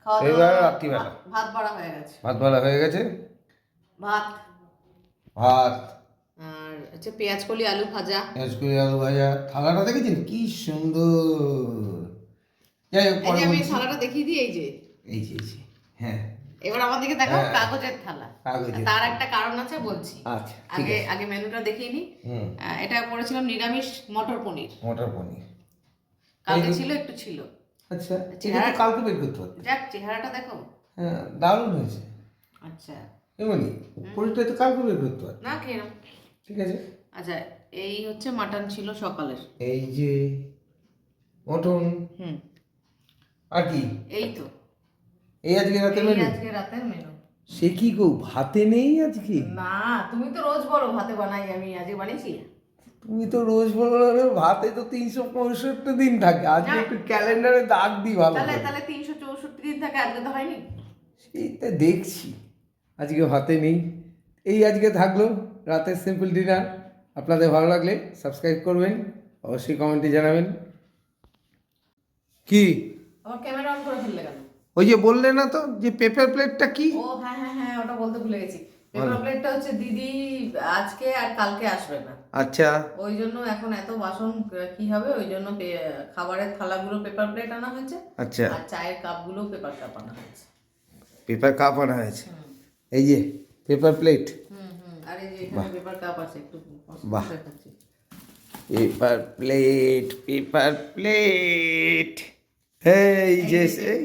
খাওয়া এবার দাওয়া রাত্রিবেলা ভাত বাড়া হয়ে গেছে। ভাত বেলা হয়ে গেছে। ভাত ভাত আর হচ্ছে পেঁয়াজ কলি আলু ভাজা। পেঁয়াজ কলি আলু ভাজা। থালাটা দেখেছেন কি সুন্দর। যাই হোক এই পরে যে আমি বলছি। থালাটা দেখিয়ে দিই, এই যে এই যে হ্যাঁ এবার আমার দিকে দেখো, হ্যাঁ। কাগজের থালা। কাগজের তার থালা। একটা কারণ আছে, বলছি। আচ্ছা ঠিক আগে আছে। আগে মেনুটা দেখিয়ে নিই। হুম। এটা করেছিলাম নিরামিষ মটর পনির। মটর পনির কালকে এই- ছিল, একটু ছিল। আচ্ছা এটা তো চেহারা কালকে বের করতে পারতেন। যাক, চেহারাটা দেখো। হ্যাঁ দারুণ হয়েছে। আচ্ছা, এমনি পনিরটা তো কালকে বের করতে পারতেন। না খেয়ে নাও। ঠিক আছে। আচ্ছা, এই হচ্ছে মাটন ছিল সকালের। এই যে মটন। হুম, আর কি এই তো এই আজকে রাতের এই মেনু? আজকে রাতের মেনু। সে কি গো ভাতে নেই আজকে? না, তুমি তো রোজ বলো ভাতে বানাই, আমি আজকে বানিয়েছি। তুমি তো রোজ বলো না, ভাতে তো 365 দিন থাকে। আজকে না। একটু ক্যালেন্ডারে দাগ দিই ভালো তাহলে করে। তাহলে 364 দিন থাকে, আজকে তো হয়নি। সেইটা দেখছি। আজকে ভাতে নেই। এই আজকে থাকলো রাতের সিম্পল ডিনার। আপনাদের ভালো লাগলে সাবস্ক্রাইব করবেন, অবশ্যই কমেন্টে জানাবেন। কি আমার ক্যামেরা অন করে ফেললে কেন? ওই যে বললে না তো যে পেপার প্লেটটা কি? ও হ্যাঁ হ্যাঁ হ্যাঁ, ওটা বলতে ভুলে গেছি। পেপার প্লেটটা হচ্ছে দিদি আজকে আর কালকে আসবে না, আচ্ছা ওই জন্য এখন এত বাসন কি হবে, ওই জন্য খাবারের থালাগুলো পেপার প্লেট আনা হয়েছে। আচ্ছা আর চায়ের কাপগুলো পেপার কাপ আনা হয়েছে। পেপার কাপ আনা হয়েছে। এই যে পেপার প্লেট। আর এই যে এখানে পেপার কাপ আছে, একটু বাহ। দেখাচ্ছি। Paper plate paper plate. এই যে সেই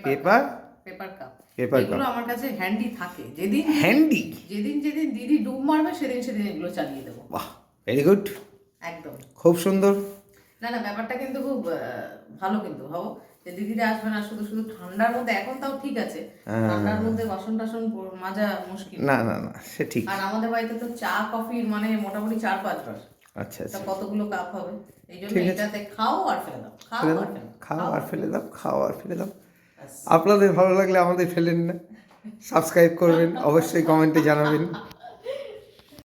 paper paper cup. Paper cup এগুলো আমার কাছে হ্যান্ডি থাকে, যেদিন হ্যান্ডি। যেদিন যেদিন দিদি ডুব মারবে সেদিন সেদিন এগুলো চালিয়ে দেবো। বাহ ভেরি গুড, একদম। খুব সুন্দর। না না, ব্যাপারটা কিন্তু খুব ভালো, কিন্তু ভাবো যে দিদিরা আসবে না, শুধু শুধু ঠান্ডার মধ্যে, এখন তাও ঠিক আছে, ঠান্ডার মধ্যে বাসন টাসন মাজা মুশকিল। না না না সে ঠিক। আর আমাদের বাড়িতে তো চা কফির মানে মোটামুটি 4-5 বার। আচ্ছা তা আচ্ছা কতগুলো কাপ হবে, এই জন্য ঠিক আছে। এটাতে খাও আর ফেলে দাও, খাও ফেলে আর দাও, ফেলে দাও, খাও আর ফেলে দাও, খাও আর ফেলে দাও। ব্যাস। আপনাদের ভালো লাগলে আমাদের ফেলেন না, সাবস্ক্রাইব করবেন, অবশ্যই কমেন্টে জানাবেন।